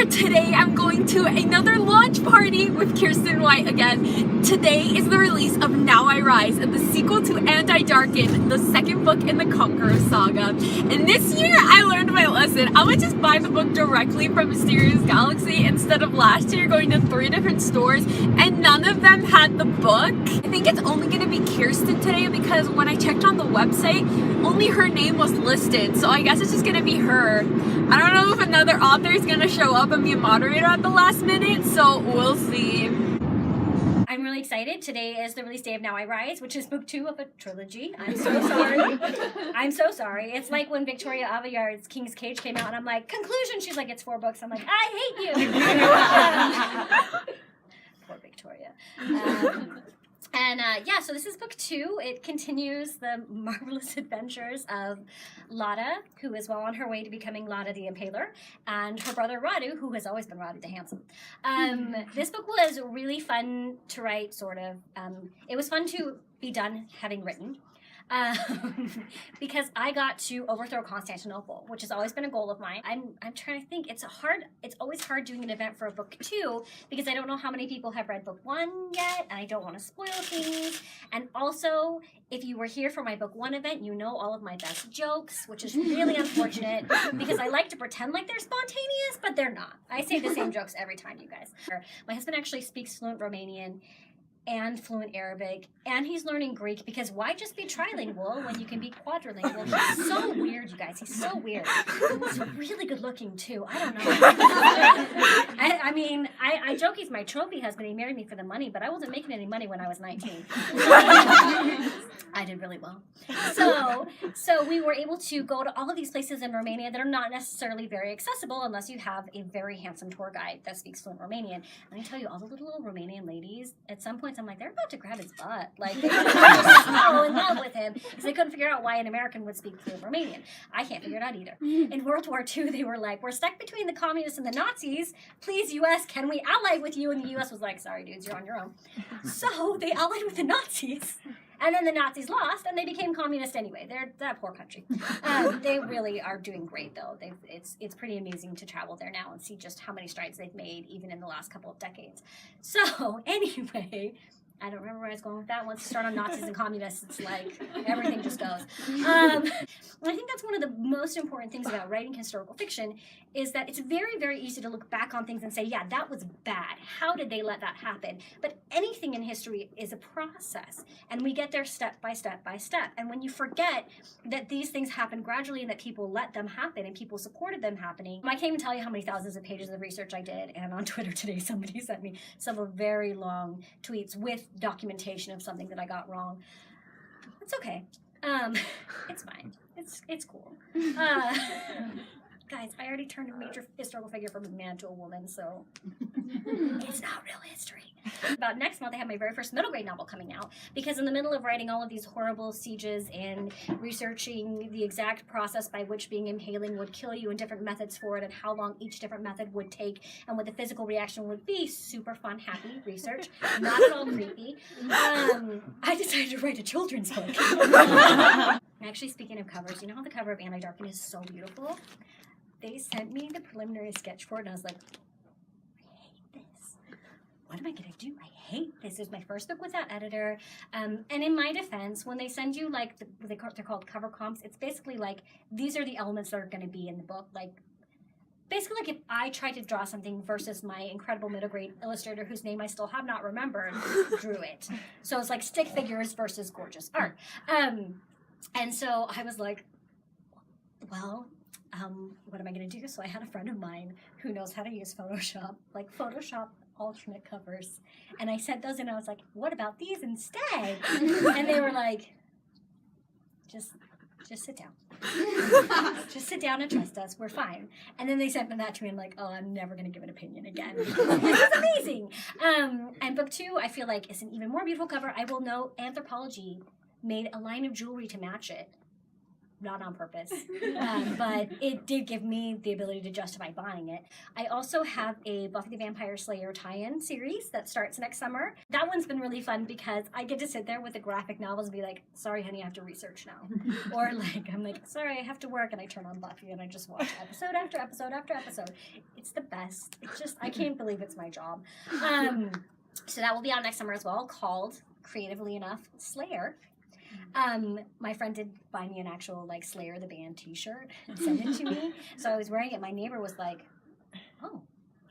there! Today I'm going to another launch party with Kiersten White again. Today is the release of Now I Rise, and the sequel to Darken, the second book in the Conqueror saga. And this year I learned my lesson. I would just buy the book directly from Mysterious Galaxy instead of last year going to 3 different stores, and none of them had the book. I think it's only going to be Kiersten today because when I checked on the website, only her name was listed, so I guess it's just going to be her. I don't know if another author is going to show up and be a moderator at the last minute, so we'll see. I'm really excited. Today is the release day of Now I Rise, which is book 2 of a trilogy. I'm so sorry. I'm so sorry. It's like when Victoria Aveyard's King's Cage came out, and I'm like, conclusion. She's like, it's 4 books. I'm like, I hate you. Poor Victoria. So this is book 2. It continues the marvelous adventures of Lotta, who is well on her way to becoming Lotta the Impaler, and her brother Radu, who has always been Radu the Handsome. This book was really fun to write, sort of. It was fun to be done having written. Because I got to overthrow Constantinople, which has always been a goal of mine. I'm trying to think. It's always hard doing an event for a book 2 because I don't know how many people have read book 1 yet, and I don't want to spoil things. And also, if you were here for my book 1 event, you know all of my best jokes, which is really unfortunate because I like to pretend like they're spontaneous, but they're not. I say the same jokes every time, you guys. My husband actually speaks fluent Romanian and fluent Arabic, and he's learning Greek because why just be trilingual when you can be quadrilingual? He's so weird, you guys. He's so weird. He's really good looking, too. I don't know. I joke he's my trophy husband. He married me for the money, but I wasn't making any money when I was 19. I did really well. So we were able to go to all of these places in Romania that are not necessarily very accessible unless you have a very handsome tour guide that speaks fluent Romanian. And I tell you, all the little Romanian ladies, at some point, I'm like, they're about to grab his butt. Like, they were so in love with him because they couldn't figure out why an American would speak fluent Romanian. I can't figure it out either. In World War II, they were like, we're stuck between the communists and the Nazis. Please, U.S., can we ally with you? And the U.S. was like, sorry, dudes, you're on your own. So they allied with the Nazis. And then the Nazis lost, and they became communist anyway. They're that poor country. They really are doing great, though. It's pretty amazing to travel there now and see just how many strides they've made, even in the last couple of decades. So, anyway, I don't remember where I was going with that. Once you start on Nazis and communists, it's like everything just goes. I think that's one of the most important things about writing historical fiction is that it's very, very easy to look back on things and say, yeah, that was bad. How did they let that happen? But anything in history is a process, and we get there step by step by step. And when you forget that these things happen gradually and that people let them happen and people supported them happening, I can't even tell you how many thousands of pages of research I did. And on Twitter today, somebody sent me several very long tweets with documentation of something that I got wrong. It's okay. It's fine. It's cool. Guys, I already turned a major historical figure from a man to a woman, so it's not real history. About next month, I have my very first middle grade novel coming out because in the middle of writing all of these horrible sieges and researching the exact process by which being impaling would kill you and different methods for it and how long each different method would take and what the physical reaction would be, super fun, happy research, not at all creepy, I decided to write a children's book. Actually, speaking of covers, you know how the cover of Darken is so beautiful? They sent me the preliminary sketch for it, and I was like, I hate this. What am I going to do? I hate this. It was my first book without editor. And in my defense, when they send you, like, they're called cover comps, it's basically like, these are the elements that are going to be in the book. Like, basically, like, if I tried to draw something versus my incredible middle grade illustrator, whose name I still have not remembered, drew it. So it's like stick figures versus gorgeous art. And so I was like, well, what am I going to do? So I had a friend of mine who knows how to use Photoshop, like Photoshop alternate covers. And I sent those and I was like, what about these instead? And they were like, just sit down. Just sit down and trust us. We're fine. And then they sent that to me and I'm like, oh, I'm never going to give an opinion again. This is amazing. And book 2, I feel like, is an even more beautiful cover. I will note Anthropology made a line of jewelry to match it. not on purpose, but it did give me the ability to justify buying it. I also have a Buffy the Vampire Slayer tie-in series that starts next summer. That one's been really fun because I get to sit there with the graphic novels and be like, sorry honey, I have to research now. Or like, I'm like, sorry, I have to work, and I turn on Buffy and I just watch episode after episode after episode. It's the best. It's just, I can't believe it's my job. So that will be out next summer as well, called, creatively enough, Slayer. My friend did buy me an actual like Slayer the band t-shirt and sent it to me. So I was wearing it. My neighbor was like, oh,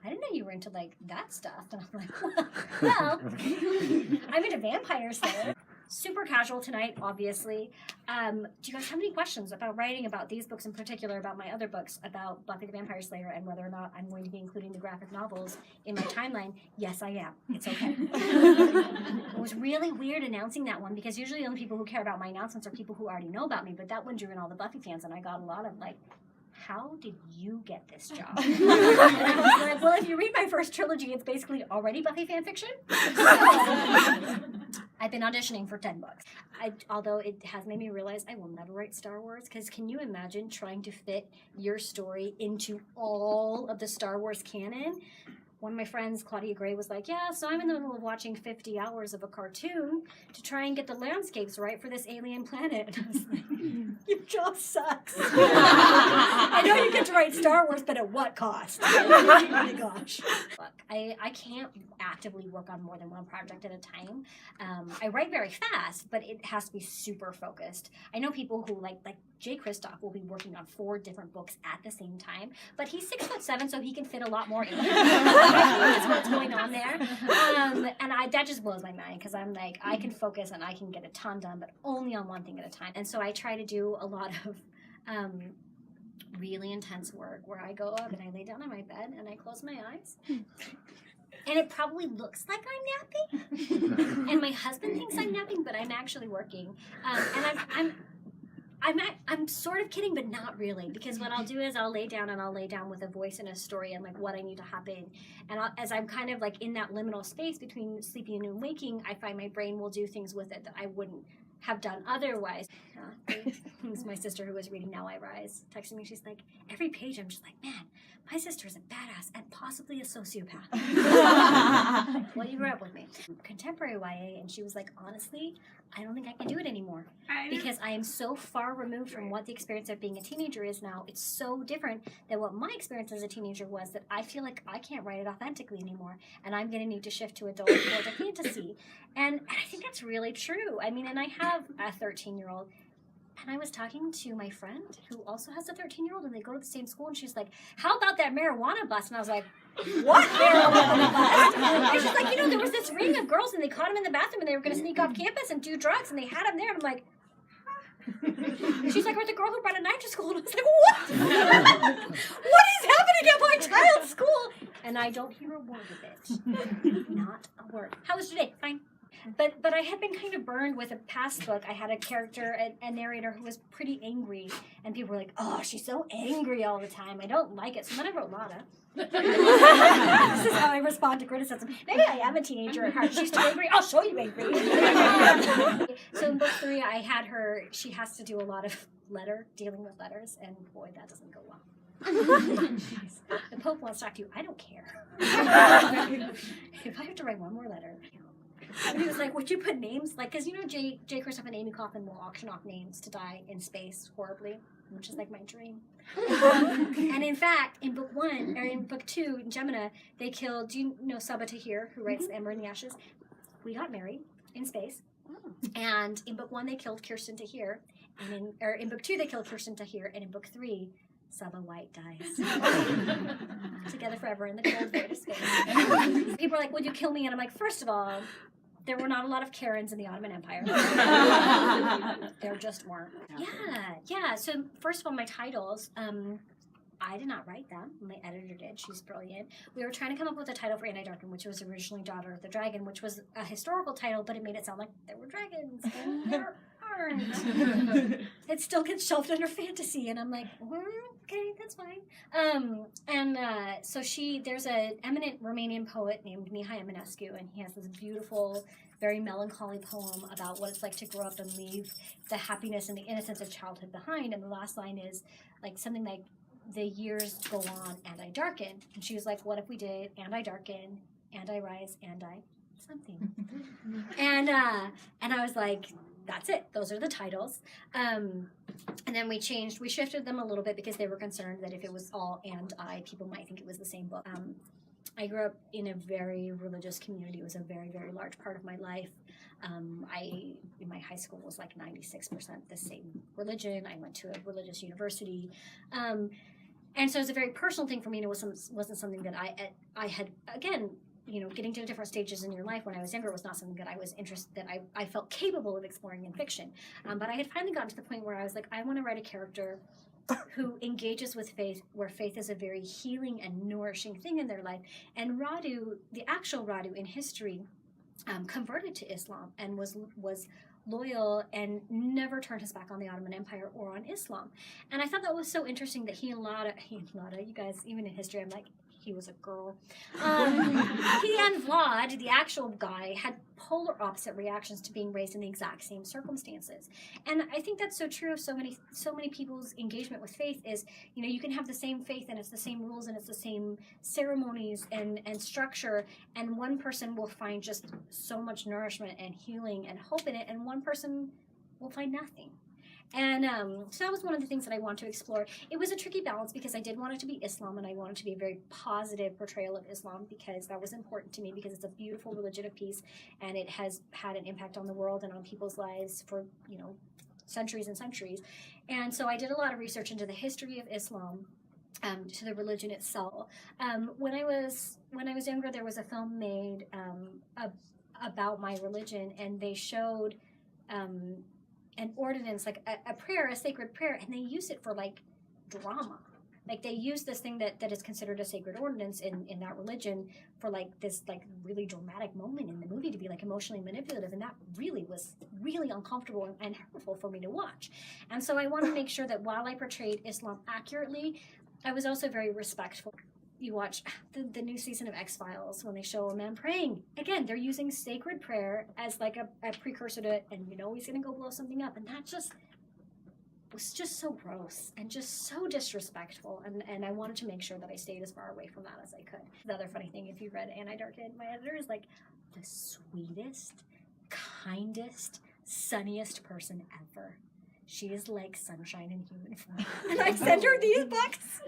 I didn't know you were into like that stuff. And I'm like, well, I'm into Vampire Slayer. Super casual tonight, obviously. Do you guys have any questions about writing about these books in particular, about my other books, about Buffy the Vampire Slayer, and whether or not I'm going to be including the graphic novels in my timeline? Yes, I am. It's okay. It was really weird announcing that one because usually the only people who care about my announcements are people who already know about me, but that one drew in all the Buffy fans, and I got a lot of like, how did you get this job? And I was like, well, if you read my first trilogy, it's basically already Buffy fan fiction. I've been auditioning for 10 books. Although it has made me realize I will never write Star Wars, because can you imagine trying to fit your story into all of the Star Wars canon? One of my friends, Claudia Gray, was like, yeah, so I'm in the middle of watching 50 hours of a cartoon to try and get the landscapes right for this alien planet. And I was like, your job sucks. I know you get to write Star Wars, but at what cost? Oh my gosh. Look, I can't actively work on more than one project at a time. I write very fast, but it has to be super focused. I know people who like Jay Kristoff will be working on 4 different books at the same time, but he's 6'7", so he can fit a lot more in there. That's what's going on there. And that just blows my mind, because I'm like, I can focus and I can get a ton done, but only on one thing at a time. And so I try to do a lot of really intense work where I go up and I lay down on my bed and I close my eyes. And it probably looks like I'm napping. And my husband thinks I'm napping, but I'm actually working. And I'm sort of kidding, but not really, because what I'll do is I'll lay down with a voice and a story and like what I need to happen. And as I'm kind of like in that liminal space between sleeping and waking, I find my brain will do things with it that I wouldn't have done otherwise. It was my sister who was reading Now I Rise texting me. She's like, every page I'm just like, man, my sister is a badass and possibly a sociopath. Well, you grew up with me. Contemporary YA, and she was like, honestly, I don't think I can do it anymore, because I am so far removed from what the experience of being a teenager is now. It's so different than what my experience as a teenager was, that I feel like I can't write it authentically anymore, and I'm going to need to shift to adult or to fantasy. And I think that's really true. I mean, and I have a 13-year-old, and I was talking to my friend who also has a 13-year-old, and they go to the same school, and she's like, how about that marijuana bust? And I was like, what marijuana bust? And she's like, there was this ring of girls, and they caught them in the bathroom, and they were going to sneak off campus and do drugs, and they had them there. And I'm like, and she's like, we're the girl who brought a knife to school. And I was like, what? What is happening at my child's school? And I don't hear a word of it. Not a word. How was your day? Fine. But I had been kind of burned with a past book. I had a character, a narrator who was pretty angry, and people were like, oh, she's so angry all the time. I don't like it. So then I wrote Lana. This is how I respond to criticism. Maybe I am a teenager at heart. She's too angry. I'll show you angry. So in book 3, I had her, she has to do a lot of dealing with letters, and boy, that doesn't go well. The Pope wants to talk to you. I don't care. If I have to write one more letter, and he was like, would you put names? Like, because Jay Kristoff and Amy Kaufman will auction off names to die in space horribly, which is like my dream. And in fact, in book 1, or in book 2, in Gemina, they killed, do you know Sabaa Tahir, who writes The Ember and the Ashes? We got married in space. And in book 1, they killed Kiersten Tahir. And in book 2, they killed Kiersten Tahir. And in book 3, Sabaa White dies. Together forever in the cold void of space. People are like, would you kill me? And I'm like, first of all, there were not a lot of Karens in the Ottoman Empire. There just weren't. Yeah. So first of all, my titles, I did not write them. My editor did. She's brilliant. We were trying to come up with a title for Anti-Darken, which was originally Daughter of the Dragon, which was a historical title, but it made it sound like there were dragons, and there aren't. It still gets shelved under fantasy, and I'm like, okay, that's fine. there's an eminent Romanian poet named Mihai Eminescu, and he has this beautiful, very melancholy poem about what it's like to grow up and leave the happiness and the innocence of childhood behind. And the last line is like something like, "The years go on and I darken." And she was like, "What if we did and I darken and I rise and I something?" and I was like, that's it. Those are the titles. And then we shifted them a little bit because they were concerned that if it was all and I, people might think it was the same book. I grew up in a very religious community. It was a very, very large part of my life. In my high school was like 96% the same religion. I went to a religious university. And so it was a very personal thing for me, and it wasn't something that I had, again, getting to different stages in your life when I was younger was not something that I was interested, that I felt capable of exploring in fiction. But I had finally gotten to the point where I was like, I want to write a character who engages with faith, where faith is a very healing and nourishing thing in their life. And Radu, the actual Radu in history, converted to Islam and was loyal and never turned his back on the Ottoman Empire or on Islam. And I thought that was so interesting that he and Lada, you guys, even in history, I'm like, he was a girl. He and Vlad, the actual guy, had polar opposite reactions to being raised in the exact same circumstances. And I think that's so true of so many people's engagement with faith is, you can have the same faith and it's the same rules and it's the same ceremonies and structure, and one person will find just so much nourishment and healing and hope in it, and one person will find nothing. And so that was one of the things that I wanted to explore. It was a tricky balance because I did want it to be Islam, and I wanted it to be a very positive portrayal of Islam because that was important to me, because it's a beautiful religion of peace, and it has had an impact on the world and on people's lives for, centuries and centuries. And so I did a lot of research into the history of Islam, to the religion itself. When I was younger, there was a film made about my religion, and they showed an ordinance, like a prayer, a sacred prayer, and they use it for like drama. Like they use this thing that is considered a sacred ordinance in that religion for like this like really dramatic moment in the movie to be like emotionally manipulative, and that really was really uncomfortable and hurtful for me to watch. And so I want to make sure that while I portrayed Islam accurately, I was also very respectful. You watch the new season of X-Files when they show a man praying. Again, they're using sacred prayer as like a precursor to, and he's going to go blow something up. And that just was just so gross and just so disrespectful. And I wanted to make sure that I stayed as far away from that as I could. The other funny thing, if you read And I Darken, my editor is like the sweetest, kindest, sunniest person ever. She is like sunshine in human form. And I send her these books.